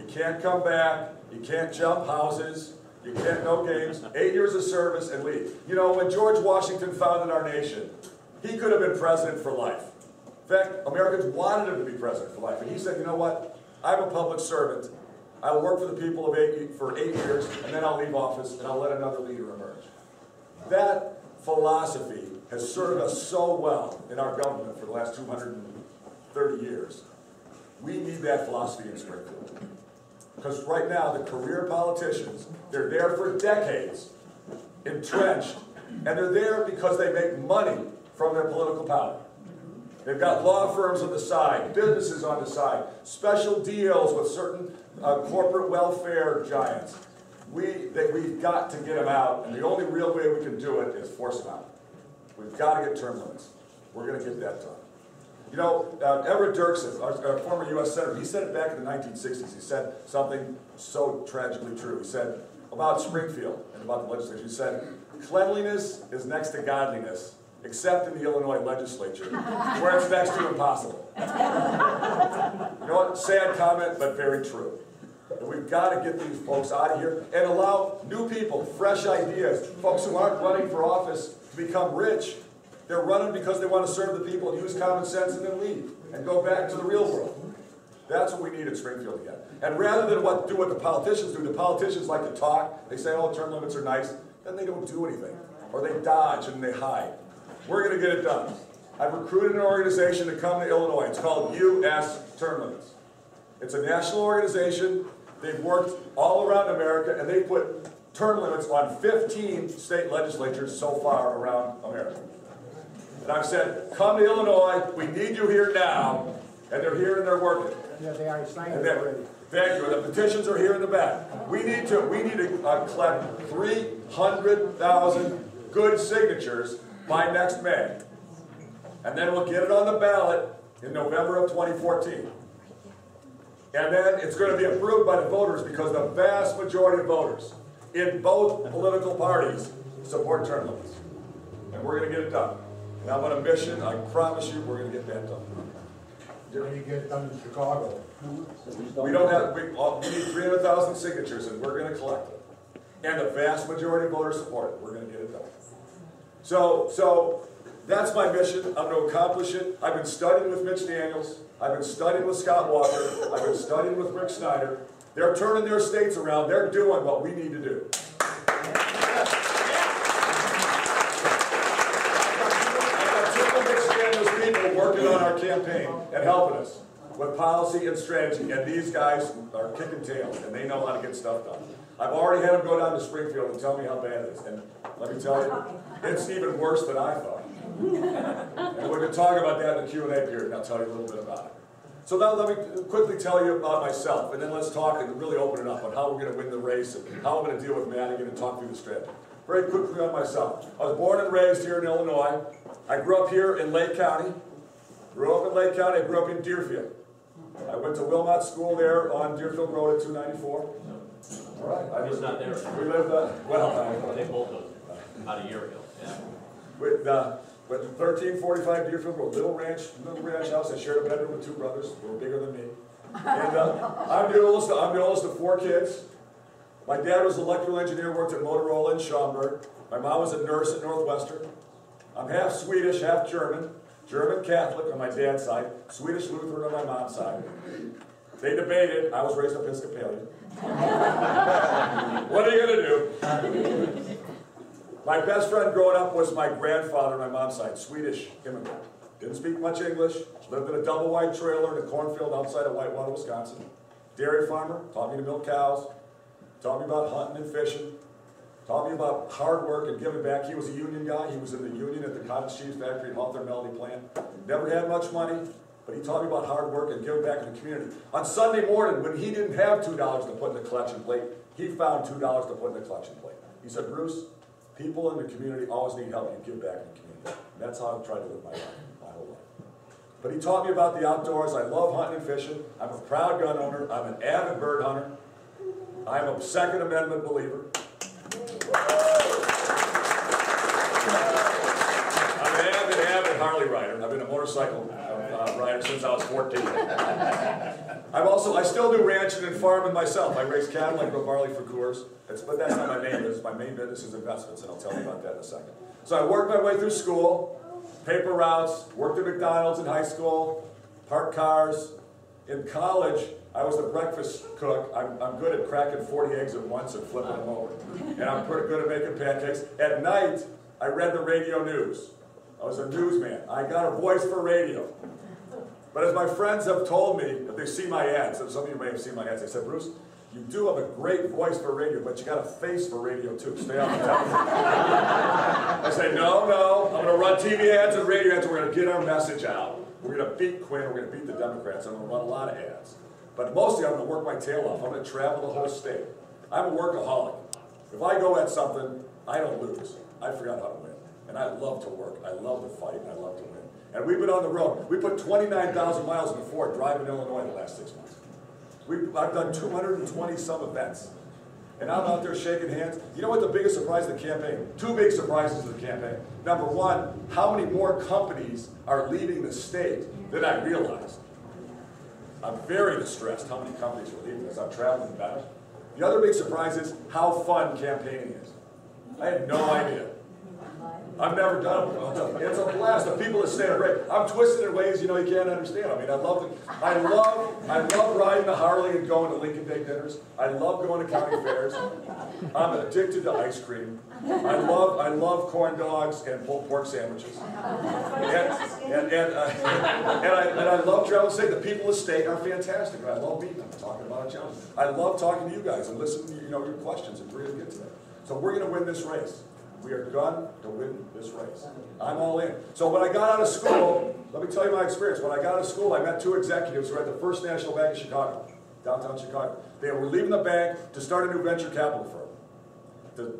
can't come back, you can't jump houses, you can't, no games, 8 years of service and leave. You know, when George Washington founded our nation, he could have been president for life. In fact, Americans wanted him to be president for life. And he said, you know what, I'm a public servant. I will work for the people for 8 years, and then I'll leave office, and I'll let another leader emerge. That philosophy has served us so well in our government for the last 230 years. We need that philosophy in Springfield. Because right now, the career politicians, they're there for decades, entrenched, and they're there because they make money from their political power. They've got law firms on the side, businesses on the side, special deals with certain corporate welfare giants. We've got to get them out, and the only real way we can do it is force them out. We've got to get term limits. We're going to get that done. You know, Everett Dirksen, our former U.S. Senator, he said it back in the 1960s. He said something so tragically true. He said about Springfield and about the legislature, he said, cleanliness is next to godliness, except in the Illinois legislature, where it's next to impossible. You know what? Sad comment, but very true. And we've got to get these folks out of here and allow new people, fresh ideas, folks who aren't running for office to become rich. They're running because they want to serve the people and use common sense and then leave and go back to the real world. That's what we need in Springfield again. And rather than do what the politicians do, the politicians like to talk. They say, oh, term limits are nice. Then they don't do anything. Or they dodge and they hide. We're going to get it done. I've recruited an organization to come to Illinois. It's called U.S. Term Limits. It's a national organization. They've worked all around America, and they put term limits on 15 state legislatures so far around America. And I've said, come to Illinois, we need you here now, and they're here and they're working. Yeah, they are signed already. Thank you. The petitions are here in the back. We need to collect 300,000 good signatures by next May. And then we'll get it on the ballot in November of 2014. And then it's going to be approved by the voters because the vast majority of voters in both political parties support term limits. And we're going to get it done. And I'm on a mission. I promise you we're going to get that done. When you get it done in Chicago. We don't have, we need 300,000 signatures and we're going to collect them. And the vast majority of voters support it. We're going to get it done. So that's my mission. I'm going to accomplish it. I've been studying with Mitch Daniels. I've been studying with Scott Walker. I've been studying with Rick Snyder. They're turning their states around. They're doing what we need to do. Working on our campaign and helping us with policy and strategy, and these guys are kicking tails and they know how to get stuff done. I've already had them go down to Springfield and tell me how bad it is, and let me tell you, it's even worse than I thought. And we're going to talk about that in the Q&A period, and I'll tell you a little bit about it. So now let me quickly tell you about myself, and then let's talk and really open it up on how we're going to win the race and how I'm going to deal with Madigan and talk through the strategy. Very quickly on myself. I was born and raised here in Illinois. I grew up here in Lake County. Grew up in Lake County. I grew up in Deerfield. I went to Wilmot School there on Deerfield Road at 294. All right. I was not there. We lived, They both those about a year ago. Yeah. With 1345 Deerfield Road, little ranch house. I shared a bedroom with two brothers. They were bigger than me. And I'm the oldest of four kids. My dad was an electrical engineer, worked at Motorola in Schaumburg. My mom was a nurse at Northwestern. I'm half Swedish, half German. German Catholic on my dad's side, Swedish Lutheran on my mom's side. They debated. I was raised Episcopalian. What are you going to do? My best friend growing up was my grandfather on my mom's side, Swedish immigrant. Didn't speak much English, lived in a double wide trailer in a cornfield outside of Whitewater, Wisconsin. Dairy farmer, taught me to milk cows, taught me about hunting and fishing. Taught me about hard work and giving back. He was a union guy. He was in the union at the cottage cheese factory at Hawthorne Melody Plant. Never had much money, but he taught me about hard work and giving back in the community. On Sunday morning, when he didn't have $2 to put in the collection plate, he found $2 to put in the collection plate. He said, Bruce, people in the community always need help. You give back in the community. And that's how I've tried to live my life, my whole life. But he taught me about the outdoors. I love hunting and fishing. I'm a proud gun owner. I'm an avid bird hunter. I'm a Second Amendment believer. I'm an avid Harley rider. I've been a motorcycle rider since I was 14. I still do ranching and farming myself. I raise cattle, I grow barley for Coors. But that's not my main business. My main business is investments, and I'll tell you about that in a second. So I worked my way through school, paper routes, worked at McDonald's in high school, parked cars. In college, I was a breakfast cook. I'm good at cracking 40 eggs at once and flipping them over. And I'm pretty good at making pancakes. At night, I read the radio news. I was a newsman. I got a voice for radio. But as my friends have told me, if they see my ads, and some of you may have seen my ads, they said, Bruce, you do have a great voice for radio, but you got a face for radio too. Stay off the television. I say, no, I'm going to run TV ads and radio ads. We're going to get our message out. We're going to beat Quinn. We're going to beat the Democrats. I'm going to run a lot of ads. But mostly I'm going to work my tail off. I'm going to travel the whole state. I'm a workaholic. If I go at something, I don't lose. I forgot how to win. And I love to work. I love to fight. And I love to win. And we've been on the road. We put 29,000 miles in the Ford driving to Illinois the last 6 months. I've done 220 some events. And I'm out there shaking hands. You know what the biggest surprise of the campaign? Two big surprises of the campaign. Number one, how many more companies are leaving the state than I realized. I'm very distressed how many companies are leaving as I'm traveling back. The other big surprise is how fun campaigning is. I had no idea. I've never done it. It's a blast. The people that stay are great. I'm twisted in ways you can't understand. I mean, I love riding the Harley and going to Lincoln Day dinners. I love going to county fairs. I'm addicted to ice cream. I love corn dogs and pulled pork sandwiches. And I love traveling the state. The people of the state are fantastic. And I love meeting them, talking about a challenge. I love talking to you guys and listening to your questions and really get to them. So we're going to win this race. We are done to win this race. I'm all in. So when I got out of school, let me tell you my experience. When I got out of school, I met two executives who were at the First National Bank of Chicago, downtown Chicago. They were leaving the bank to start a new venture capital firm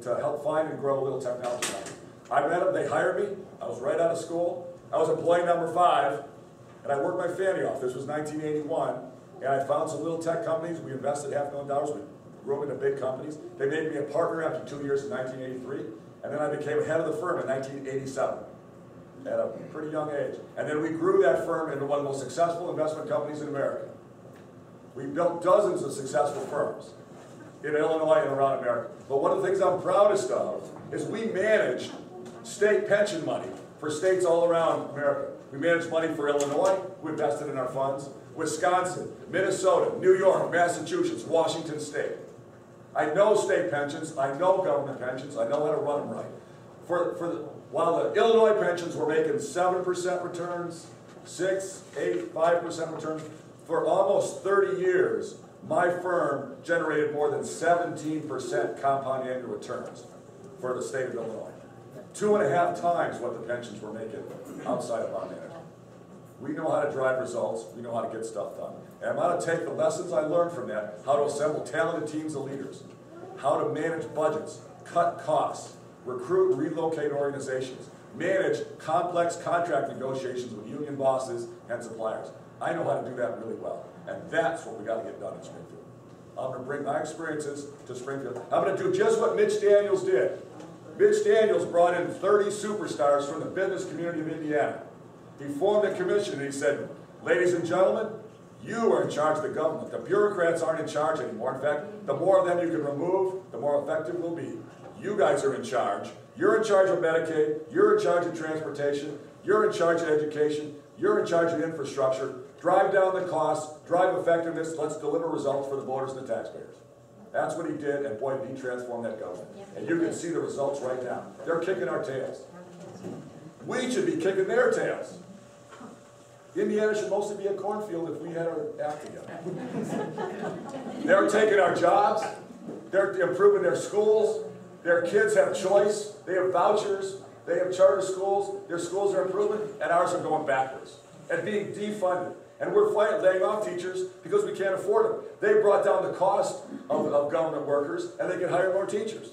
to help find and grow a little technology company. I met them. They hired me. I was right out of school. I was employee number 5, and I worked my fanny off. This was 1981, and I found some little tech companies. We invested $500,000. We grew them into big companies. They made me a partner after 2 years in 1983. And then I became head of the firm in 1987 at a pretty young age. And then we grew that firm into one of the most successful investment companies in America. We built dozens of successful firms in Illinois and around America. But one of the things I'm proudest of is we managed state pension money for states all around America. We managed money for Illinois, who invested in our funds, Wisconsin, Minnesota, New York, Massachusetts, Washington State. I know state pensions, I know government pensions, I know how to run them right. While the Illinois pensions were making 7% returns, 6, 8, 5% returns, for almost 30 years, my firm generated more than 17% compound annual returns for the state of Illinois. 2.5 times what the pensions were making outside of bond management. We know how to drive results, we know how to get stuff done. And I'm going to take the lessons I learned from that, how to assemble talented teams of leaders, how to manage budgets, cut costs, recruit and relocate organizations, manage complex contract negotiations with union bosses and suppliers. I know how to do that really well. And that's what we got to get done in Springfield. I'm going to bring my experiences to Springfield. I'm going to do just what Mitch Daniels did. Mitch Daniels brought in 30 superstars from the business community of Indiana. He formed a commission and he said, ladies and gentlemen, you are in charge of the government. The bureaucrats aren't in charge anymore. In fact, the more of them you can remove, the more effective we'll be. You guys are in charge. You're in charge of Medicaid. You're in charge of transportation. You're in charge of education. You're in charge of infrastructure. Drive down the costs. Drive effectiveness. Let's deliver results for the voters and the taxpayers. That's what he did, and boy, did he transform that government. And you can see the results right now. They're kicking our tails. We should be kicking their tails. Indiana should mostly be a cornfield if we had our act together. They're taking our jobs. They're improving their schools. Their kids have choice. They have vouchers. They have charter schools. Their schools are improving, and ours are going backwards and being defunded. And we're laying off teachers because we can't afford them. They brought down the cost of government workers, and they can hire more teachers.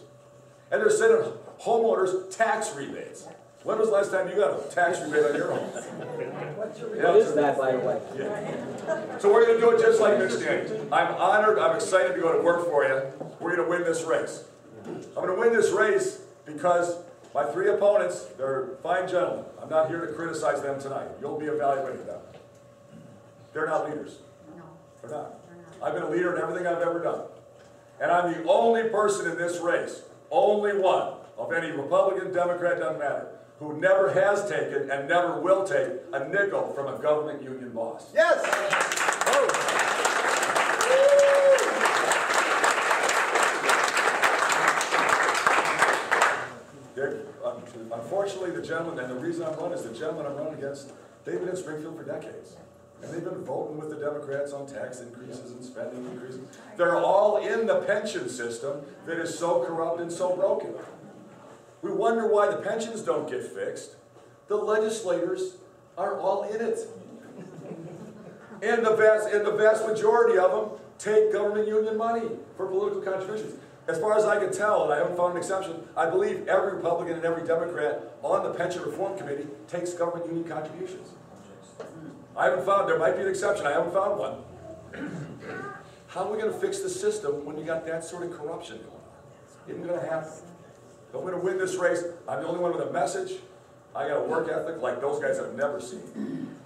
And they're sending homeowners tax rebates. When was the last time you got a tax rebate on your home? What is that, by the way? Yeah. So we're going to do it just like Mitch Daniels. I'm honored. I'm excited to go to work for you. We're going to win this race. I'm going to win this race because my 3 opponents, they're fine gentlemen. I'm not here to criticize them tonight. You'll be evaluating them. They're not leaders. We're not. I've been a leader in everything I've ever done. And I'm the only person in this race, only one, of any Republican, Democrat, doesn't matter, who never has taken and never will take a nickel from a government union boss. Yes! Unfortunately, the gentleman, and the reason I'm running is the gentleman I'm running against, they've been in Springfield for decades. And they've been voting with the Democrats on tax increases and spending increases. They're all in the pension system that is so corrupt and so broken. We wonder why the pensions don't get fixed. The legislators are all in it. And the vast majority of them take government union money for political contributions. As far as I can tell, and I haven't found an exception, I believe every Republican and every Democrat on the Pension Reform Committee takes government union contributions. I haven't found, there might be an exception, I haven't found one. How are we going to fix the system when you got that sort of corruption going on? Isn't going to happen. If I'm going to win this race, I'm the only one with a message. I got a work ethic like those guys I've never seen.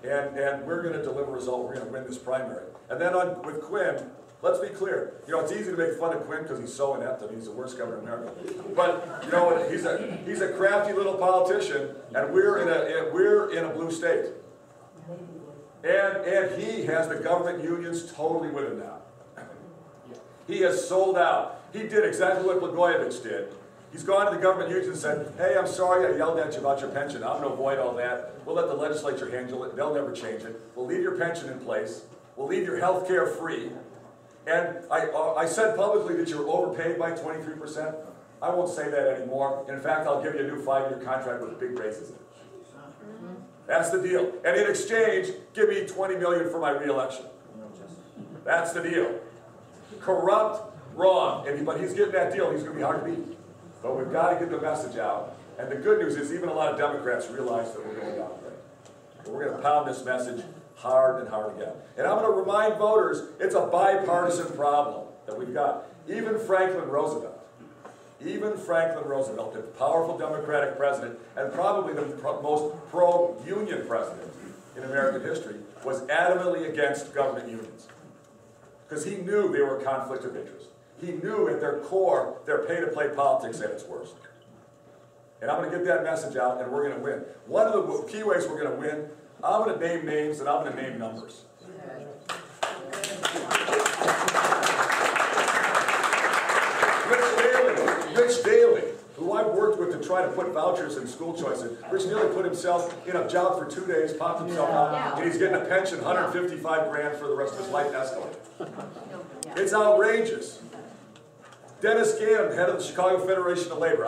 And we're going to deliver a result. We're going to win this primary. And then with Quinn, let's be clear. You know, it's easy to make fun of Quinn because he's so inept. I mean, he's the worst governor in America. But you know, he's a crafty little politician, and we're in a blue state. And he has the government unions totally with him now. He has sold out. He did exactly what Blagojevich did. He's gone to the government unions and said, hey, I'm sorry I yelled at you about your pension. I'm going to avoid all that. We'll let the legislature handle it. They'll never change it. We'll leave your pension in place. We'll leave your health care free. And I said publicly that you're overpaid by 23%. I won't say that anymore. In fact, I'll give you a new 5-year contract with big raises in it. That's the deal. And in exchange, give me $20 million for my re-election. That's the deal. Corrupt, wrong. But he's getting that deal. He's going to be hard to beat. But we've got to get the message out. And the good news is even a lot of Democrats realize that we're going down the road. But we're going to pound this message hard and hard again. And I'm going to remind voters, it's a bipartisan problem that we've got. Even Franklin Roosevelt, the powerful Democratic president, and probably the most pro-union president in American history, was adamantly against government unions. Because he knew they were a conflict of interest. He knew at their core, their pay-to-play politics at its worst. And I'm going to get that message out, and we're going to win. One of the key ways we're going to win, I'm going to name names, and I'm going to name numbers. Rich Daley, who I've worked with to try to put vouchers in school choices. Rich Daley put himself in a job for 2 days, popped himself out, and he's getting a pension, $155 grand for the rest of his life escalated. It's outrageous. Dennis Gannon, head of the Chicago Federation of Labor.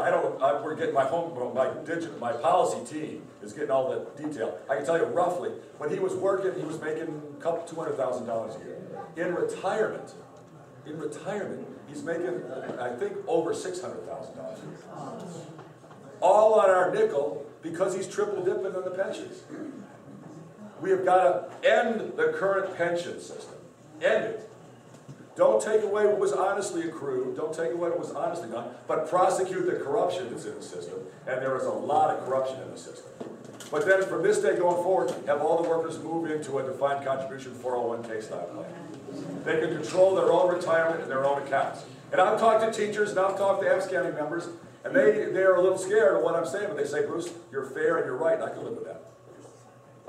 We're getting my policy team is getting all the detail. I can tell you roughly, when he was working, he was making $200,000 a year. In retirement, he's making, I think, over $600,000. All on our nickel because he's triple dipping on the pensions. We have got to end the current pension system. End it. Don't take away what was honestly accrued. Don't take away what was honestly done. But prosecute the corruption that's in the system. And there is a lot of corruption in the system. But then from this day going forward, have all the workers move into a defined contribution 401k style plan. They can control their own retirement and their own accounts. And I've talked to teachers and I've talked to Adams County members, and they're a little scared of what I'm saying, but they say, Bruce, you're fair and you're right, and I can live with that.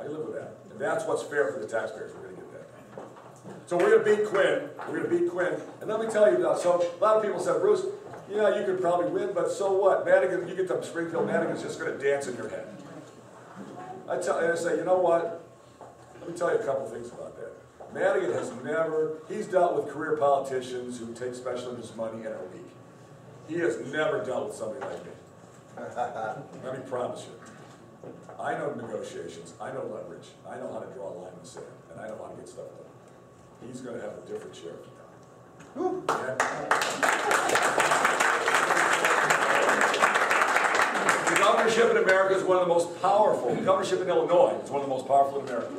I can live with that. And that's what's fair for the taxpayers. We're going to get that. So we're going to beat Quinn. We're going to beat Quinn. And let me tell you, so a lot of people said, Bruce, you know, you could probably win, but so what? Madigan, you get to Springfield, Madigan's just going to dance in your head. I say, you know what? Let me tell you a couple things about that. Madigan has he's dealt with career politicians who take special interest money and are weak. He has never dealt with somebody like me. Let me promise you. I know negotiations, I know leverage, I know how to draw a line in the sand, and I know how to get stuff done. He's going to have a different share. The governorship in America is one of the most powerful. The governorship in Illinois is one of the most powerful in America.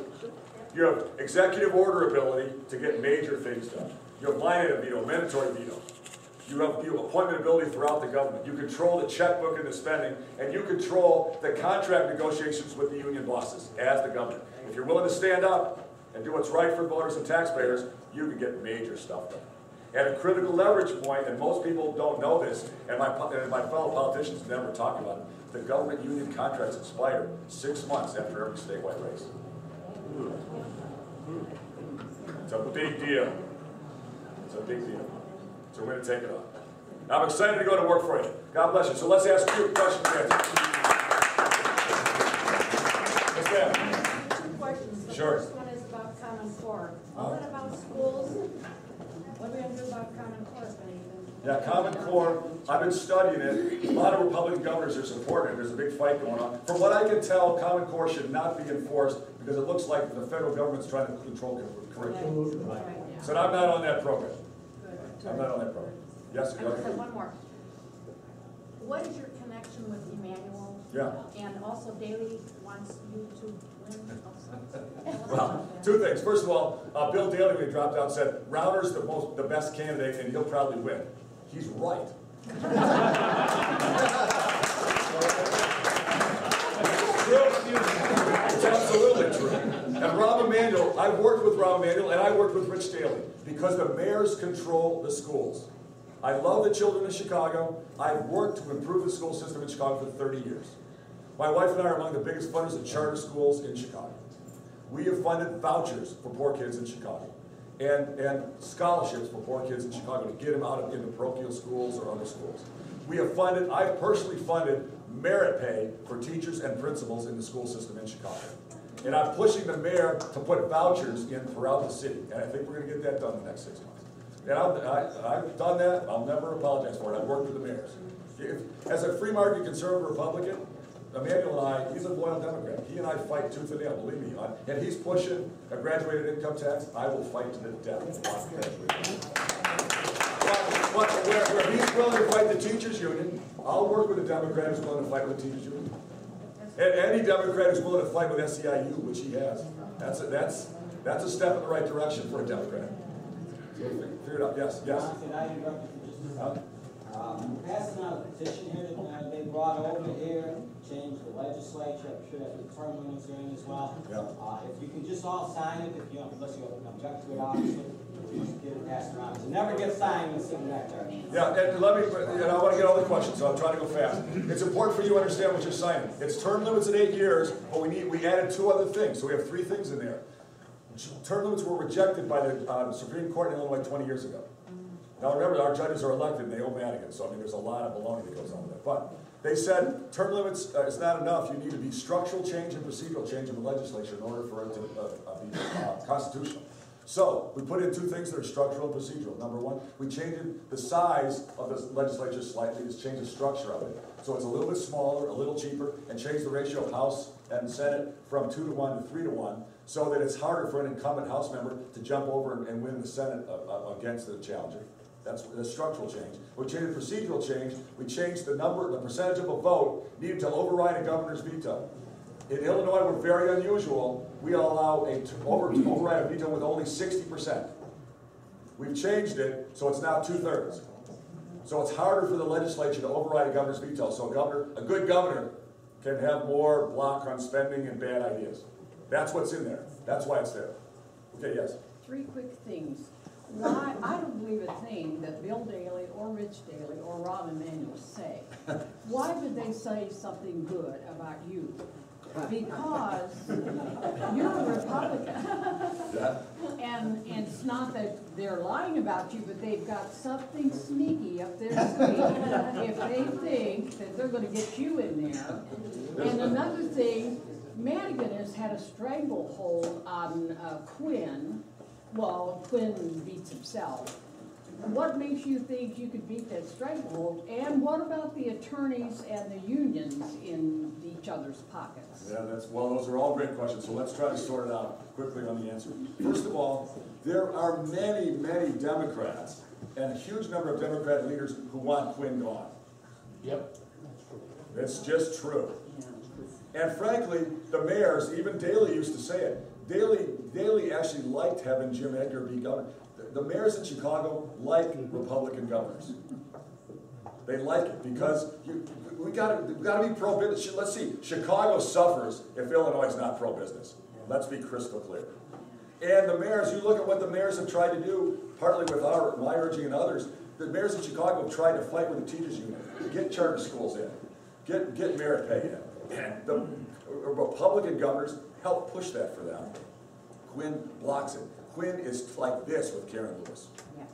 You have executive order ability to get major things done. You have line-item veto, mandatory veto. You have appointment ability throughout the government. You control the checkbook and the spending, and you control the contract negotiations with the union bosses as the governor. If you're willing to stand up and do what's right for voters and taxpayers, you can get major stuff done. And a critical leverage point, and most people don't know this, and my fellow politicians never talk about it, the government union contracts expire 6 months after every statewide race. It's a big deal. It's a big deal. So we're going to take it on. I'm excited to go to work for you. God bless you. So let's ask you questions and answers. Yes, ma'am. 2 questions. The Sure. first one is about Common Core. All that about schools? What are we going to do about Common Core? Yeah, Common Core, I've been studying it. A lot of Republican governors are supporting it. There's a big fight going on. From what I can tell, Common Core should not be enforced because it looks like the federal government's trying to control curriculum. Right, yeah. So I'm not on that program. Good. I'm not on that program. Yes, I go just have ahead. one more. What is your connection with Emmanuel? Yeah. And also Daley wants you to win also? Well, 2 things. First of all, Bill Daley, when he dropped out, said Rauner's the best candidate and he'll probably win. He's right. It's absolutely true. And Rahm Emanuel, I've worked with Rahm Emanuel and I worked with Rich Daley because the mayors control the schools. I love the children of Chicago. I've worked to improve the school system in Chicago for 30 years. My wife and I are among the biggest funders of charter schools in Chicago. We have funded vouchers for poor kids in Chicago and scholarships for poor kids in Chicago to get them out into parochial schools or other schools. We have funded, I've personally funded merit pay for teachers and principals in the school system in Chicago. And I'm pushing the mayor to put vouchers in throughout the city. And I think we're going to get that done in the next 6 months. And I've done that. I'll never apologize for it. I've worked with the mayors. As a free market conservative Republican, Emanuel and I, he's a loyal Democrat. He and I fight tooth and nail, believe me. And he's pushing a graduated income tax. I will fight to the death. But where he's willing to fight the teachers union, I'll work with a Democrat who's willing to fight with the teachers union. And any Democrat who's willing to fight with SEIU, which he has, that's a step in the right direction for a Democrat. So figure it out. Yes, yes. Could I interrupt you for just a second? We're passing out a petition here that they brought over here, change the legislature. I'm sure that the term limits are in as well. Yeah. If you can just all sign it, if you don't, unless you object to it, obviously, just get it passed around. It never gets signed and sitting back there. Yeah, and I want to get all the questions, so I'm trying to go fast. It's important for you to understand what you're signing. It's term limits at 8 years, but we added 2 other things, so we have 3 things in there. Term limits were rejected by the Supreme Court in Illinois 20 years ago. Now remember, our judges are elected and they owe Madigan, so I mean there's a lot of baloney that goes on with it. But they said term limits is not enough. You need to be structural change and procedural change in the legislature in order for it to be constitutional. So we put in 2 things that are structural and procedural. Number 1, we changed the size of the legislature slightly. Just changed the structure of it. So it's a little bit smaller, a little cheaper, and changed the ratio of House and Senate from 2 to 1 to 3 to 1, so that it's harder for an incumbent House member to jump over and win the Senate against the challenger. That's the structural change. We changed the procedural change. We changed the percentage of a vote needed to override a governor's veto. In Illinois, we're very unusual. We allow to override a veto with only 60%. We've changed it so it's now 2/3. So it's harder for the legislature to override a governor's veto. So a good governor can have more block on spending and bad ideas. That's what's in there. That's why it's there. Okay, yes? 3 quick things. Why, I don't believe a thing that Bill Daley or Rich Daley or Rahm Emanuel say. Why did they say something good about you? Because you're a Republican. And it's not that they're lying about you, but they've got something sneaky up their sleeve if they think that they're going to get you in there. And another thing, Madigan has had a stranglehold on Quinn. Well, Quinn beats himself. What makes you think you could beat that stranglehold? And what about the attorneys and the unions in each other's pockets? Yeah, well, those are all great questions, so let's try to sort it out quickly on the answer. First of all, there are many, many Democrats and a huge number of Democrat leaders who want Quinn gone. Yep. It's just true. And frankly, the mayors, even Daley used to say it, Daley actually liked having Jim Edgar be governor. The mayors in Chicago like Republican governors. They like it because we got to be pro-business. Let's see, Chicago suffers if Illinois is not pro-business. Let's be crystal clear. And the mayors, you look at what the mayors have tried to do, partly with my urging and others, the mayors in Chicago have tried to fight with the teachers union, get charter schools in, get merit pay in. And the Republican governors help push that for them. Quinn blocks it. Quinn is like this with Karen Lewis.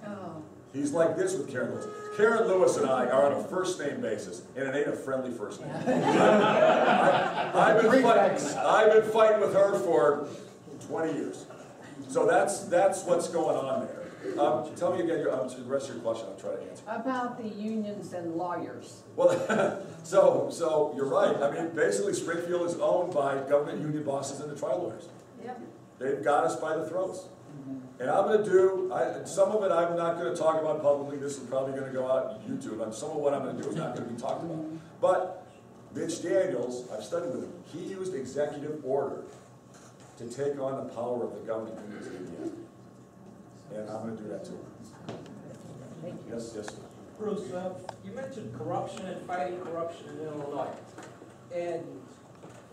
Oh. He's like this with Karen Lewis. Karen Lewis and I are on a first name basis, and it ain't a friendly first name. I've been fighting with her for 20 years. So that's what's going on there. Tell me again the rest of your question. I'll try to answer. About the unions and lawyers. Well, so you're right. I mean, basically, Springfield is owned by government union bosses and the trial lawyers. Yep. They've got us by the throats. And I'm going to do, some of it I'm not going to talk about publicly. This is probably going to go out on YouTube. And some of what I'm going to do is not going to be talked about. But Mitch Daniels, I've studied with him, he used executive order to take on the power of the government unions in Indiana. And I'm going to do that too. Thank you. Yes, yes. Bruce, you mentioned corruption and fighting corruption in Illinois. And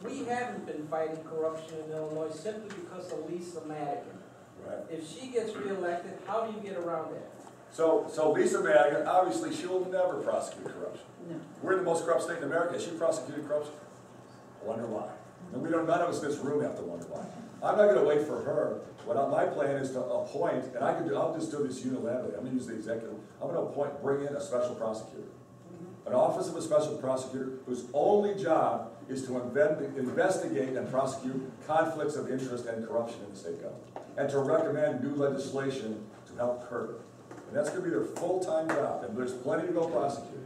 we haven't been fighting corruption in Illinois simply because of Lisa Madigan. Right. If she gets reelected, how do you get around that? So Lisa Madigan, obviously she will never prosecute corruption. No. We're the most corrupt state in America. Has she prosecuted corruption? Wonder why. And none of us in this room have to wonder why. I'm not going to wait for her. My plan is to appoint, and I'll just do this unilaterally. I'm going to use the executive. I'm going to bring in a special prosecutor. An office of a special prosecutor whose only job is to investigate and prosecute conflicts of interest and corruption in the state government, and to recommend new legislation to help curb it. And that's going to be their full-time job, and there's plenty to go prosecute.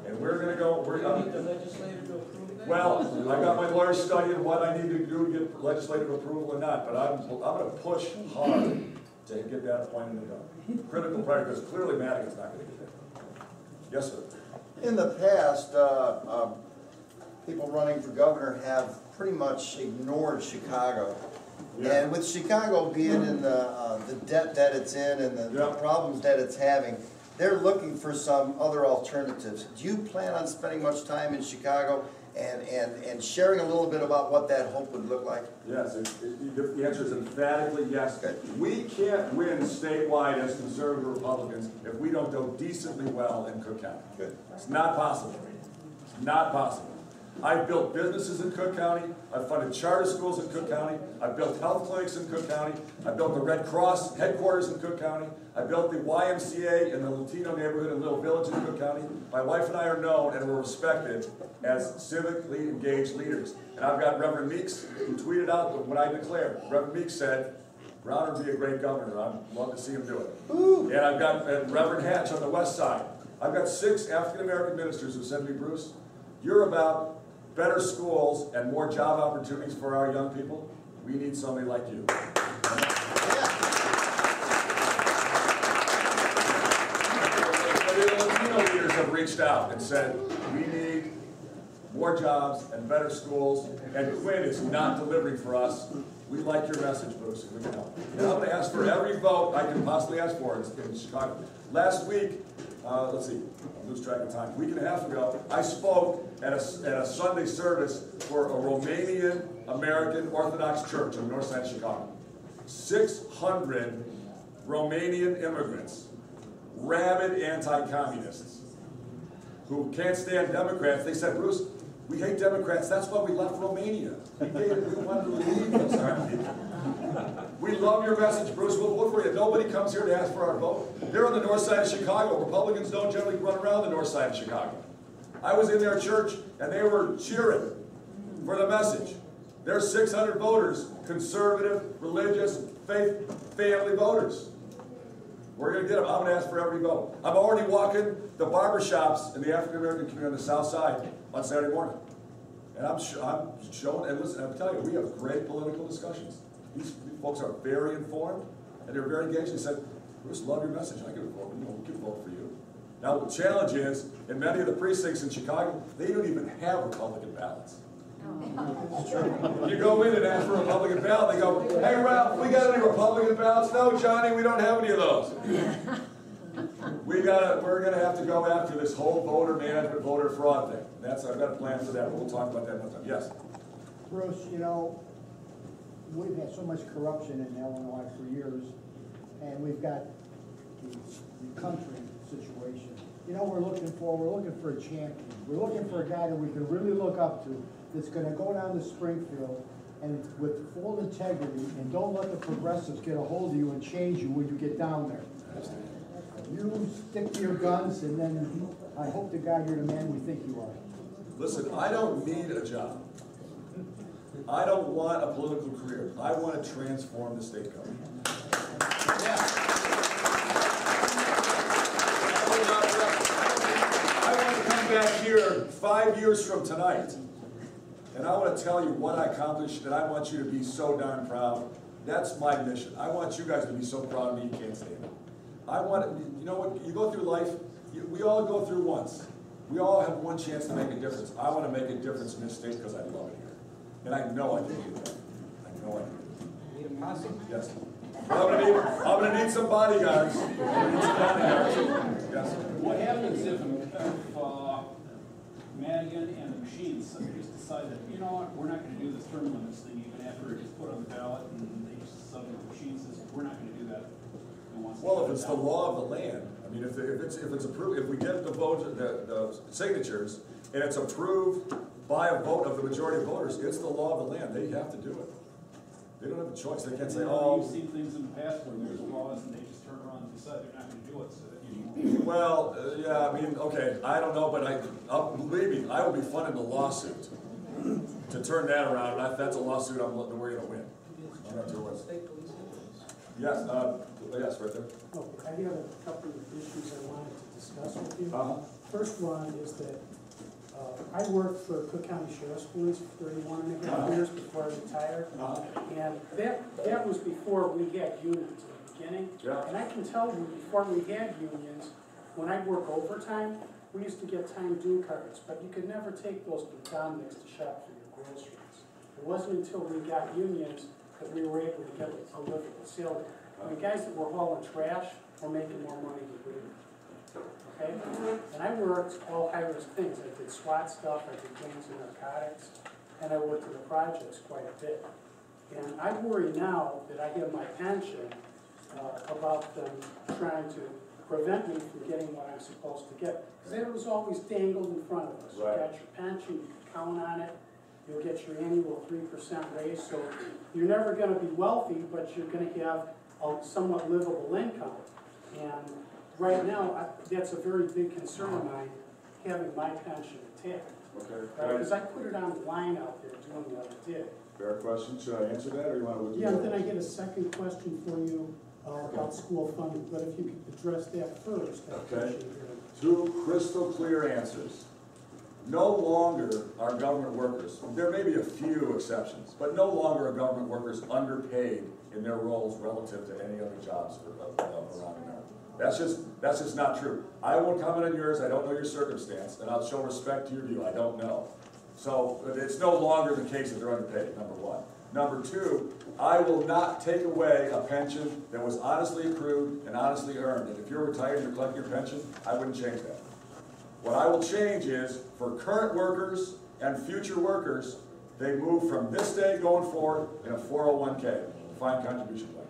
And we're going to go, Do you need the legislature to approve that? well, I got my lawyers studying what I need to do to get legislative approval or not, but I'm going to push hard to get that appointed and done. Critical priority, because clearly Madigan's not going to get that. Yes, sir. In the past, people running for governor have pretty much ignored Chicago. Yeah. And with Chicago being in the debt that it's in and the problems that it's having, they're looking for some other alternatives. Do you plan on spending much time in Chicago and sharing a little bit about what that hope would look like? Yes, the answer is emphatically yes. We can't win statewide as conservative Republicans if we don't go decently well in Cook County. Good. It's not possible. It's not possible. I've built businesses in Cook County. I've funded charter schools in Cook County. I've built health clinics in Cook County. I've built the Red Cross headquarters in Cook County. I built the YMCA in the Latino neighborhood in Little Village in Cook County. My wife and I are known and we're respected as civically engaged leaders. And I've got Reverend Meeks who tweeted out when I declared. Reverend Meeks said, Rauner would be a great governor. I'd love to see him do it. Ooh. And I've got Reverend Hatch on the west side. I've got 6 African-American ministers who said to me, Bruce, you're about better schools and more job opportunities for our young people. We need somebody like you. The Latino leaders have reached out and said, we need more jobs and better schools, and Quinn is not delivering for us. We like your message, Bruce, if we can help. And I'm going to ask for every vote I can possibly ask for in Chicago. Last week, let's see, I'll lose track of time. A week and a half ago, I spoke at a Sunday service for a Romanian American Orthodox church on the north side of Chicago. 600 Romanian immigrants, rabid anti-communists, who can't stand Democrats. They said, Bruce, we hate Democrats. That's why we left Romania. We wanted to leave those kind of people. We love your message, Bruce. We'll vote for you. Nobody comes here to ask for our vote. They're on the north side of Chicago. Republicans don't generally run around the north side of Chicago. I was in their church, and they were cheering for the message. There's 600 voters, conservative, religious, faith, family voters. We're going to get them. I'm going to ask for every vote. I'm already walking the barber shops in the African-American community on the south side on Saturday morning. And I'm showing, and listen, I'm telling you, we have great political discussions. These folks are very informed, and they're very engaged. They said, Bruce, love your message. I can vote. We can vote for you. Now, the challenge is, in many of the precincts in Chicago, they don't even have Republican ballots. You go in and ask for a Republican ballot, they go, hey, Ralph, we got any Republican ballots? No, Johnny, we don't have any of those. We're going to have to go after this whole voter management, voter fraud thing. I've got a plan for that, but we'll talk about that another time. Yes? Bruce, you know, we've had so much corruption in Illinois for years, and we've got the country situation. You know, we're looking for a champion. We're looking for a guy that we can really look up to, that's gonna go down to Springfield and with full integrity, and don't let the progressives get a hold of you and change you when you get down there. You stick to your guns, and then I hope to God you're the man we think you are. Listen, I don't need a job. I don't want a political career. I want to transform the state government. I want to come back here 5 years from tonight, and I want to tell you what I accomplished, and I want you to be so darn proud. That's my mission. I want you guys to be so proud of me you can't stand it. I want to, you know what, you go through life, we all go through once. We all have one chance to make a difference. I want to make a difference in this state because I love it here. And I know I can do that. I know I can. Need a posse? Yes. I'm gonna need some bodyguards. I'm gonna need some bodyguards. Yes. What happens if Madigan and the machines just decide that, you know what, we're not gonna do this term limits thing even after it gets put on the ballot, and they just suddenly, the machine says, we're not gonna do that. Well, if it's the law of the land, I mean, if it's approved, if we get the vote, the signatures, and it's approved by a vote of the majority of voters, it's the law of the land. They have to do it. They don't have a choice. They can't say, oh. You've seen things in the past where there's laws and they just turn around and decide they're not going to do it. So that you Well, yeah, I mean, okay, I don't know, but believe me, I will be funding the lawsuit to turn that around. And that's a lawsuit we're going to win. I'm not sure what. Yes, yes, right there. Okay, I have a couple of issues I wanted to discuss with you. First one is that I worked for Cook County Sheriff's Police for 31 and a half years before I retired. And that was before we had unions in the beginning. Yeah. And I can tell you, before we had unions, when I worked overtime, we used to get time due cards, but you could never take those to Dominic's to shop for your groceries. It wasn't until we got unions that we were able to get a livable salary. I mean, guys that were hauling trash were making more money than we were. Okay? And I worked all high-risk things. I did SWAT stuff, I did gangs and narcotics, and I worked in the projects quite a bit. And I worry now that I have my pension about them trying to prevent me from getting what I'm supposed to get. Because it was always dangled in front of us. Right. You got your pension, you can count on it, you'll get your annual 3% raise, so you're never going to be wealthy, but you're going to have a somewhat livable income. And right now, that's a very big concern of mine, having my pension attacked. Okay. Because I put it on the line out there doing what I did. Fair question. Should I answer that, or you want to? Yeah, and then I get a second question for you about school funding, but if you could address that first. Okay. Two crystal clear answers. No longer are government workers, there may be a few exceptions, but no longer are government workers underpaid in their roles relative to any other jobs around America. That's just not true. I won't comment on yours, I don't know your circumstance, and I'll show respect to your view, I don't know. So it's no longer the case that they're underpaid, number one. Number two, I will not take away a pension that was honestly accrued and honestly earned. And if you're retired and you're collecting your pension, I wouldn't change that. What I will change is, for current workers and future workers, they move from this day going forward in a 401k, defined contribution plan.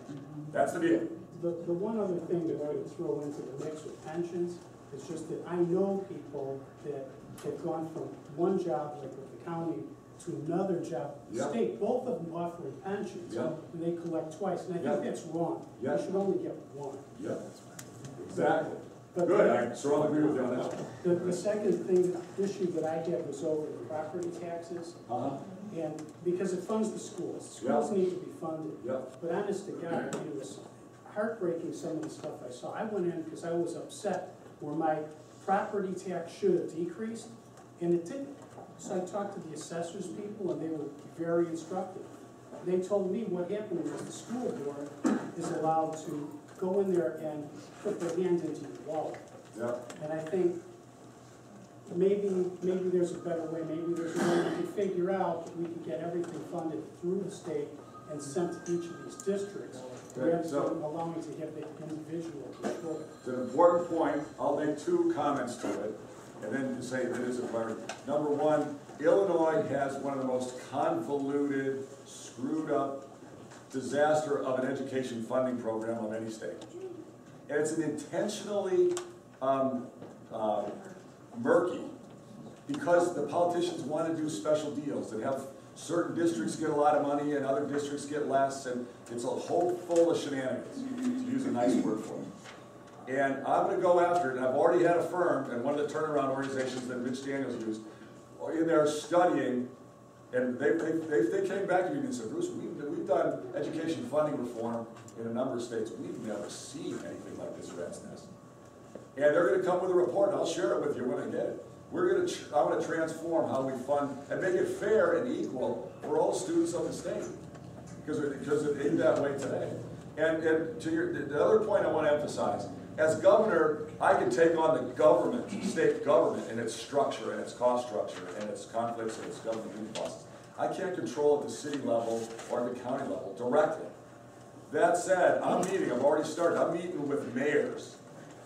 That's the deal. The one other thing that I would throw into the mix with pensions is just that I know people that have gone from one job, like with the county, to another job, the Yep. state, both of them offering pensions, Yep. and they collect twice, and I Yep. think that's wrong. Yep. You should only get one. Yep. Exactly. But Good, I strongly agree with you on that. The second issue that I had was over the property taxes, and because it funds the schools. Schools need to be funded. Yep. But honest to God, I mean, it was heartbreaking, some of the stuff I saw. I went in because I was upset where my property tax should have decreased, and it didn't. So I talked to the assessors people, and they were very instructive. They told me what happened was the school board is allowed to go in there and put their hand into your wallet. Yep. And I think maybe there's a better way, maybe there's a way we can figure out that we can get everything funded through the state and sent to each of these districts, rather than allowing to have the individual control. It's an important point. I'll make two comments to it, and then say that it is a priority. Number one, Illinois has one of the most convoluted, screwed up disaster of an education funding program of any state. And it's an intentionally murky, because the politicians want to do special deals and have certain districts get a lot of money and other districts get less, and it's a whole full of shenanigans, to use a nice word for it. And I'm going to go after it, and I've already had a firm, and one of the turnaround organizations that Mitch Daniels used, in there studying, and they came back to me and said, Bruce, we've done education funding reform in a number of states. We've never seen anything like this rat's nest. And they're going to come with a report, and I'll share it with you when I get it. I'm going to transform how we fund and make it fair and equal for all students of the state, because it ain't that way today. And to the other point I want to emphasize, as governor, I can take on the government, state government, and its structure, and its cost structure, and its conflicts, and its government unit costs. I can't control at the city level or the county level directly. That said, I've already started, I'm meeting with mayors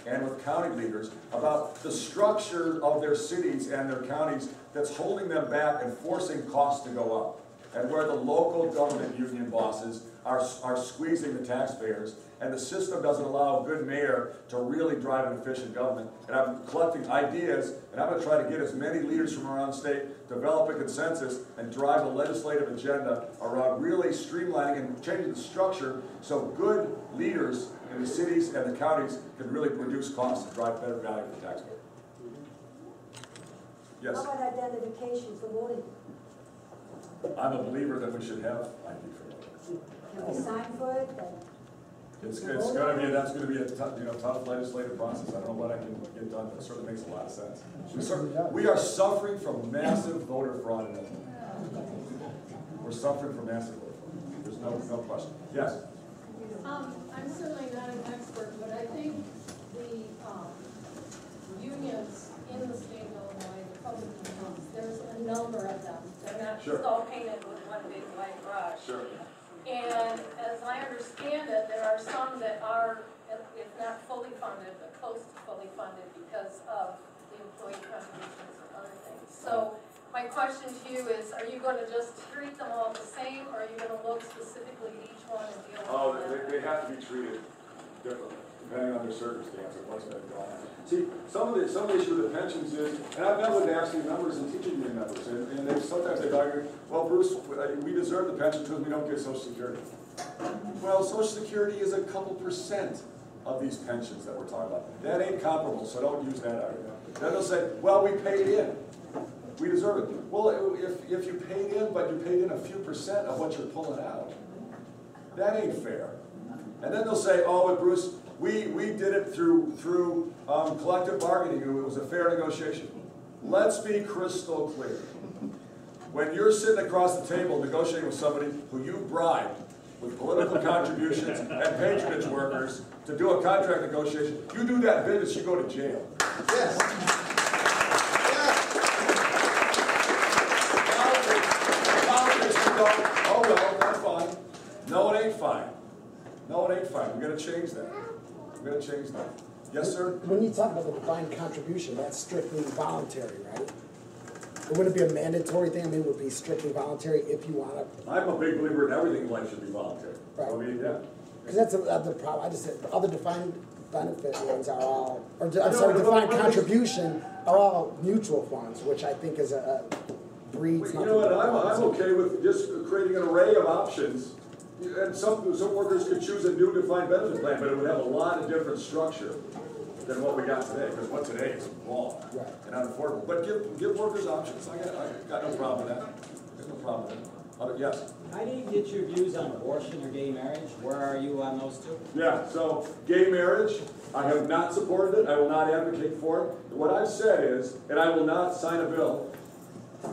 and with county leaders about the structure of their cities and their counties that's holding them back and forcing costs to go up, and where the local government union bosses are squeezing the taxpayers, and the system doesn't allow a good mayor to really drive an efficient government. And I'm collecting ideas, and I'm going to try to get as many leaders from around the state, develop a consensus, and drive a legislative agenda around really streamlining and changing the structure so good leaders in the cities and the counties can really reduce costs and drive better value for the taxpayer. Yes? How about identification for voting? I'm a believer that we should have ID for voting. Can we sign for it? That's going to be a tough legislative process. I don't know what I can get done, but it certainly makes a lot of sense. We are suffering from massive voter fraud in Illinois. We're suffering from massive voter fraud. There's no question. Yes? I'm certainly not an expert, but I think the unions in the state of Illinois, the public unions, there's a number of them. They're not just all painted with one big white brush. Sure. And as I understand it, there are some that are, if not fully funded, but close to fully funded because of the employee contributions and other things. So my question to you is, are you going to just treat them all the same, or are you going to look specifically at each one and deal with them? They have to be treated differently, depending on their circumstance and what's going to go on. See, some of the issue with the pensions is, and I've met with AFSCME members and teaching union members, and sometimes they argue, well, Bruce, we deserve the pension because we don't get Social Security. Well, Social Security is a couple % of these pensions that we're talking about. That ain't comparable, so don't use that argument. Then they'll say, well, we paid in. We deserve it. Well, if you paid in, but you paid in a few % of what you're pulling out, that ain't fair. And then they'll say, oh, but Bruce, we did it through collective bargaining. It was a fair negotiation. Let's be crystal clear. When you're sitting across the table negotiating with somebody who you bribed with political contributions and patronage workers to do a contract negotiation, you do that business, you go to jail. Yes. Politics, you go, oh well, that's fine. No, it ain't fine. No, it ain't fine. We're going to change that. We're going to change that. Yes, sir? When you talk about the defined contribution, that's strictly voluntary, right? It wouldn't be a mandatory thing. I mean, it would be strictly voluntary if you want to. I'm a big believer in everything in life should be voluntary. Right. So, I mean, yeah. Because that's the problem. I just said the other defined benefit ones are all, or I'm sorry, defined contribution are all mutual funds, which I think is breeds. You know what? I'm okay with just creating an array of options. And some workers could choose a new defined benefit plan, but it would have a lot of different structure than what we got today, because what today is wrong and unaffordable. But give workers options. I got no problem with that. There's no problem with that. Yes? I didn't get your views on abortion or gay marriage. Where are you on those two? Yeah, so gay marriage, I have not supported it. I will not advocate for it. What I've said is, and I will not sign a bill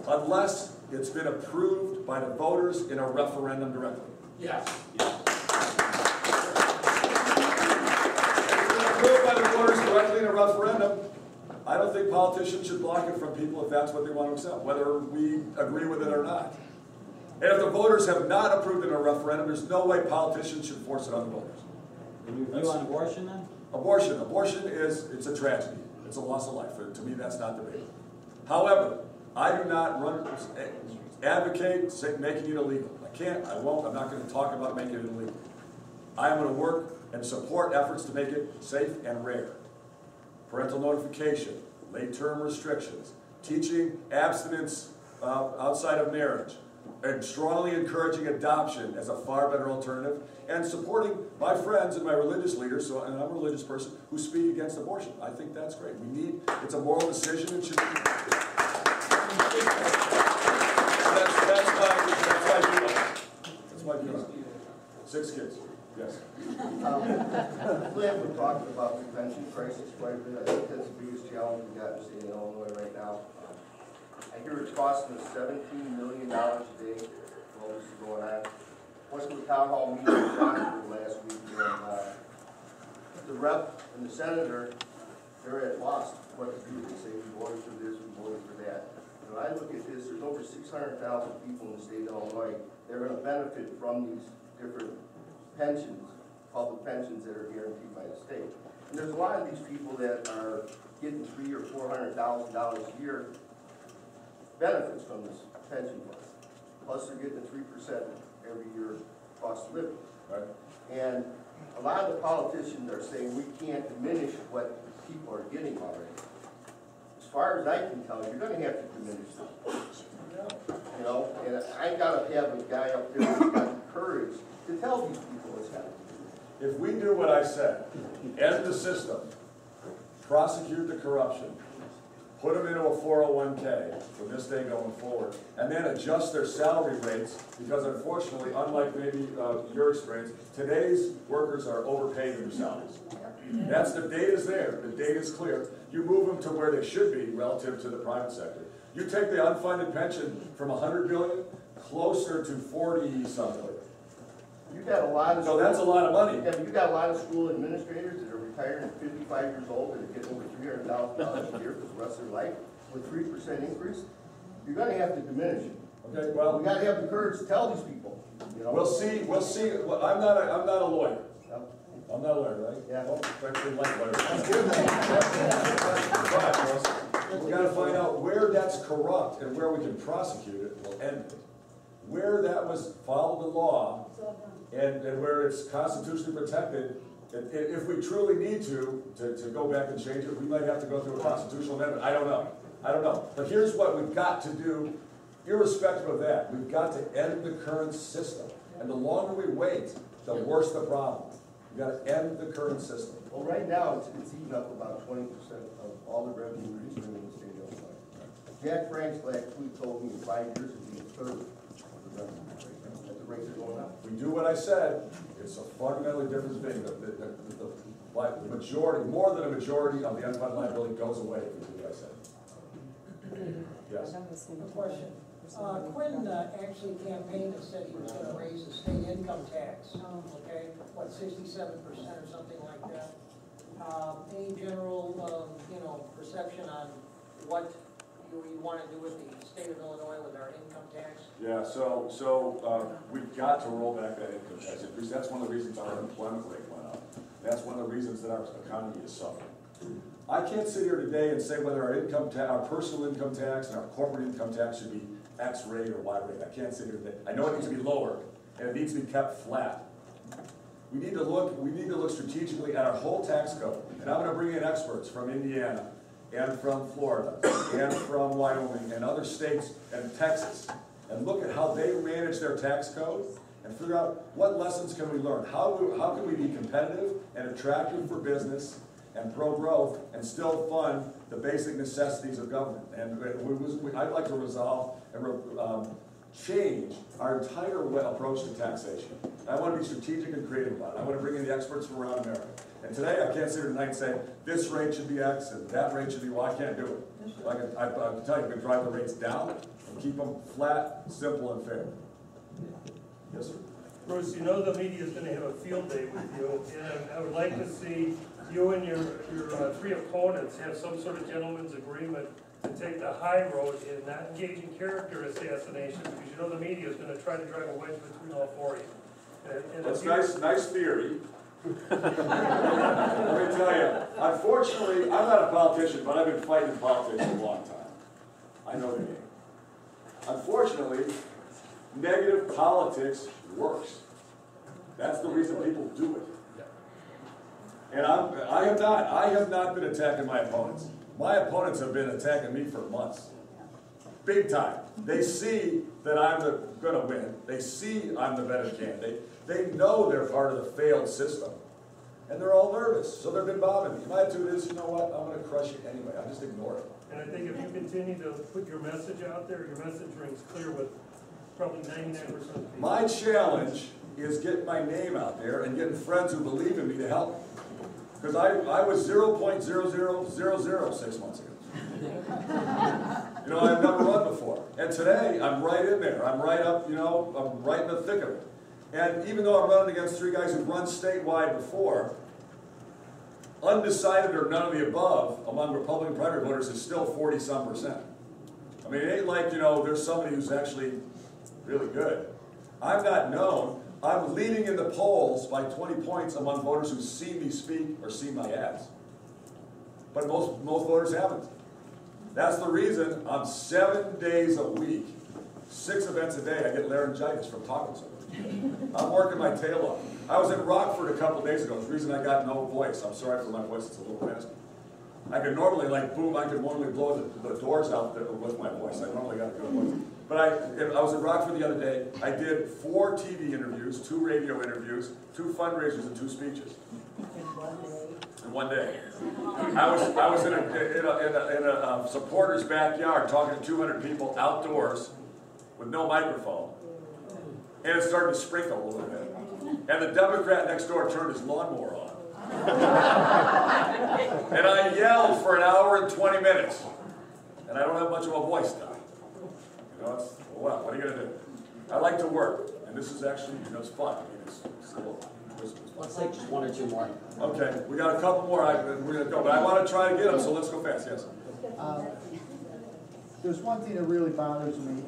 unless it's been approved by the voters in a referendum directly. Yes. Approved by the voters directly in a referendum, I don't think politicians should block it from people if that's what they want to accept, whether we agree with it or not. And if the voters have not approved it in a referendum, there's no way politicians should force it on the voters. And your view on abortion then? Abortion is, it's a tragedy. It's a loss of life. To me, that's not debatable. However, I do not advocate making it illegal. I can't, I won't, I'm not going to talk about making it illegal. I am going to work and support efforts to make it safe and rare. Parental notification, late-term restrictions, teaching abstinence outside of marriage, and strongly encouraging adoption as a far better alternative, and supporting my friends and my religious leaders, and I'm a religious person, who speak against abortion. I think that's great. It's a moral decision and should be. That's my view. 6 kids, yes. Glenn, we're talking about the pension crisis quite a bit. I think that's the biggest challenge we've got in the state of Illinois right now. I hear it's costing us $17 million a day for all this is going on. Went to a town hall meeting in Rauner last week, and the rep and the senator, they're at loss what to do. They say we voted for this, we voted for that. When I look at this, there's over 600,000 people in the state of Illinois. They're going to benefit from these different pensions, public pensions that are guaranteed by the state. And there's a lot of these people that are getting $300,000 or $400,000 a year benefits from this pension fund. Plus they're getting a 3% every year cost of living. Right. And a lot of the politicians are saying we can't diminish what people are getting already. As far as I can tell, you're going to have to diminish them. You know, and I got to have a guy up there who's got the courage to tell these people what's happening. If we do what I said, end the system, prosecute the corruption, put them into a 401k from this day going forward, and then adjust their salary rates, because unfortunately, unlike maybe your experience, today's workers are overpaid in their salaries. That's the data's there, the data's clear. You move them to where they should be relative to the private sector. You take the unfunded pension from $100 billion closer to 40-something. You got a lot of so that's a lot of money. Yeah, you got a lot of school administrators that are retired at 55 years old and are getting over $300,000 a year for the rest of their life with 3% increase. You're going to have to diminish it. Okay, well, we got to have the courage to tell these people. You know? We'll see. Well, I'm not a lawyer. No. I'm not a lawyer, right? Yeah. Well, actually, like lawyers. But we got to find out where that's corrupt and where we can prosecute it. We'll end it. Where that was followed the law. And where it's constitutionally protected, if we truly need to go back and change it, we might have to go through a constitutional amendment. I don't know. But here's what we've got to do, irrespective of that. We've got to end the current system. And the longer we wait, the worse the problem. We've got to end the current system. Well, right now, it's eating up about 20% of all the revenue we're receiving in the state of Illinois. Jack Frank's last week told me in 5 years it'd be a third of the revenue. Rates are going up. We do what I said, it's a fundamentally different thing. The majority, more than a majority of the unfunded liability goes away if we do what I said. Yes? A question. Quinn actually campaigned and said he was going to raise the state income tax, okay? What, 67% or something like that? Any general, perception on what you want to do with the state of Illinois with our income tax? Yeah, so we've got to roll back that income tax increase. That's one of the reasons our unemployment rate went up. That's one of the reasons that our economy is suffering. I can't sit here today and say whether our personal income tax and our corporate income tax should be X rate or Y rate. I can't sit here today. I know it needs to be lower, and it needs to be kept flat. We need to look strategically at our whole tax code. And I'm going to bring in experts from Indiana, and from Florida, and from Wyoming, and other states, and Texas, and look at how they manage their tax code, and figure out what lessons can we learn. How can we be competitive and attractive for business and pro-growth, and still fund the basic necessities of government? And I'd like to resolve and change our entire approach to taxation. I want to be strategic and creative about it. I want to bring in the experts from around America. And today, I can't sit here tonight and say, this rate should be X and that rate should be Y. I can't do it. I can tell you, we can drive the rates down and keep them flat, simple, and fair. Yes, sir? Bruce, you know the media is going to have a field day with you, and I would like to see you and your 3 opponents have some sort of gentleman's agreement to take the high road in not engaging character assassination, because you know the media is going to try to drive a wedge between all 4 of you. And that's nice theory. Let me tell you, unfortunately, I'm not a politician, but I've been fighting politics a long time. I know the game. unfortunately, negative politics works. That's the reason people do it. And I have not been attacking my opponents. My opponents have been attacking me for months. Big time. They see that I'm gonna win. They see I'm the better candidate. They know they're part of the failed system. And they're all nervous, so they've been bothering me. My attitude is, you know what, I'm gonna crush you anyway. I just ignore it. And I think if you continue to put your message out there, your message rings clear with probably 99% of people. My challenge is getting my name out there and getting friends who believe in me to help. Because I was 0.0000 6 months ago. You know, I've never run before. And today, I'm right in there. I'm right up, you know, I'm right in the thick of it. And even though I'm running against 3 guys who've run statewide before, undecided or none of the above among Republican primary voters is still 40-some%. I mean, it ain't like, you know, there's somebody who's actually really good. I'm not known. I'm leading in the polls by 20 points among voters who see me speak or see my ads. But most voters haven't. That's the reason I'm 7 days a week, 6 events a day. I get laryngitis from talking to them. I'm working my tail off. I was in Rockford a couple days ago. The reason I got no voice, I'm sorry for my voice, it's a little raspy. I could normally, like, boom, I could normally blow the doors out there with my voice. I normally got a good voice. But I was in Rockford the other day. I did 4 TV interviews, 2 radio interviews, 2 fundraisers, and 2 speeches. In one day. I was in a supporter's backyard talking to 200 people outdoors with no microphone. And it started to sprinkle a little bit. And the Democrat next door turned his lawnmower on. And I yelled for an hour and 20 minutes. And I don't have much of a voice now. You know, it's, well, what are you going to do? I like to work. And this is actually, you know, it's fun. I mean, it's a little, Let's take just 1 or 2 more. okay, we got a couple more. We're going to go. But I want to try to get them, so let's go fast. Yes. There's one thing that really bothers me.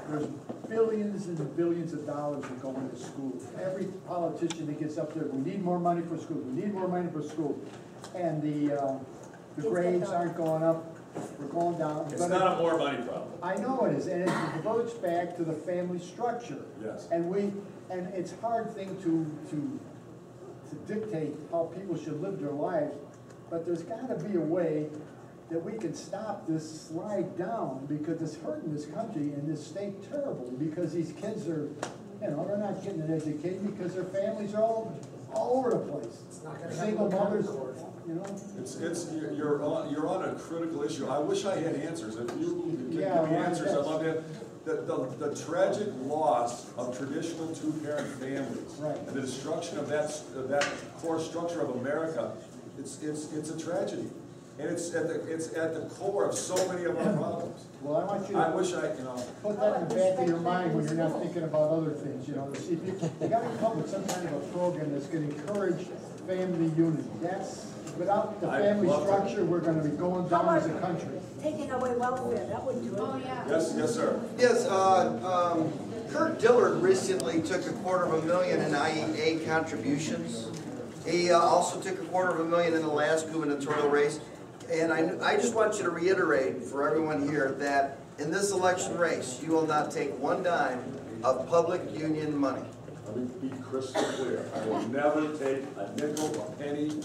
There's billions and billions of dollars that go into schools. Every politician that gets up there, we need more money for schools. We need more money for schools. And the grades aren't going up. We're going down. It's not a more money problem. I know it is, and it reverts back to the family structure. Yes. And it's a hard thing to dictate how people should live their lives, but there's got to be a way that we can stop this slide down, because it's hurting this country and this state terribly, because these kids are, you know, they're not getting an education because their families are all over the place. It's not gonna Single happen. mothers, you know. You're on a critical issue. I wish I had answers. If you can give me answers, I'd love to. The tragic loss of traditional 2-parent families, right, and the destruction of that core structure of America, it's a tragedy, and it's at the core of so many of our problems. Well, I want you to put that in the back of your mind when you're not thinking about other things. You know, to see if you got to come up with some kind of a program that's going to encourage family unity. That's without the family structure, we're going to be going down as a country. Taking away welfare, that would do it. Oh, yeah. Yes, sir. Yes, Kurt Dillard recently took $250,000 in IEA contributions. He also took $250,000 in the last gubernatorial race. And I just want you to reiterate for everyone here that in this election race, you will not take 1 dime of public union money. Let me be crystal clear. I will never take a nickel, a penny,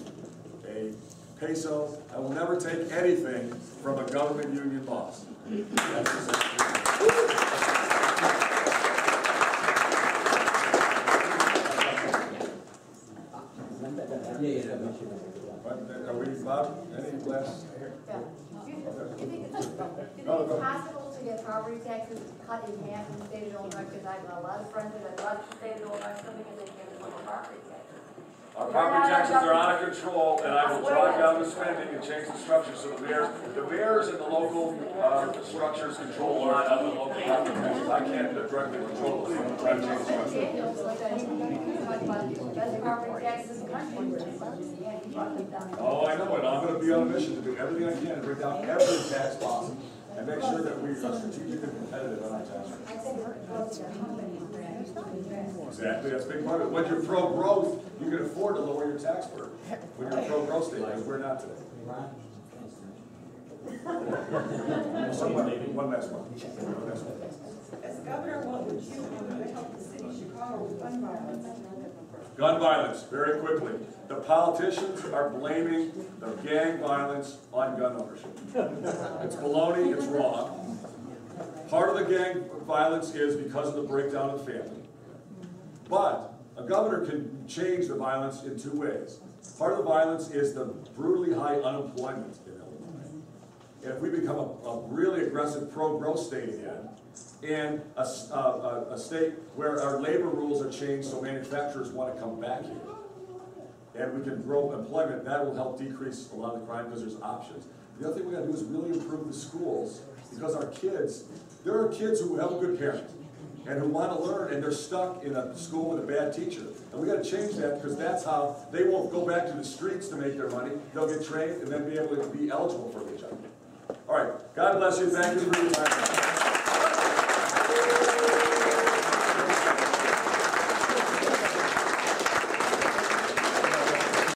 a peso. I will never take anything from a government union boss. That's Are we, Bob? Any last? Yeah. Do you think it's possible to get property taxes cut in half in the state of Illinois? Because I have a lot of friends that left the state of Illinois coming and they can't afford property taxes. Our property taxes are out of control, and I will drive down the spending and change the structure so the mayors and the local structures control a lot of the local property taxes. I can't directly control those. I'm trying to change the structure. Oh, I know it. I'm going to be on a mission to do everything I can to bring down every tax possible and make sure that we are strategically competitive on our tax rates. Exactly, that's a big part of it. When you're pro-growth, you can afford to lower your tax burden. When you're a pro-growth state, because we're not today. One last one. As governor, what would you do to help the city of Chicago with gun violence? Gun violence, very quickly. The politicians are blaming the gang violence on gun ownership. It's baloney, it's wrong. Part of the gang violence is because of the breakdown of the family. But a governor can change the violence in two ways. Part of the violence is the brutally high unemployment in Illinois. And if we become a really aggressive pro-growth state again, and a state where our labor rules are changed so manufacturers want to come back here, and we can grow employment, that will help decrease a lot of the crime because there's options. The other thing we got to do is really improve the schools, because our kids, there are kids who have a good parent and who want to learn, and they're stuck in a school with a bad teacher. And we got to change that, because that's how they won't go back to the streets to make their money. They'll get trained and then be able to be eligible for the job. All right, God bless you. Thank you for your time.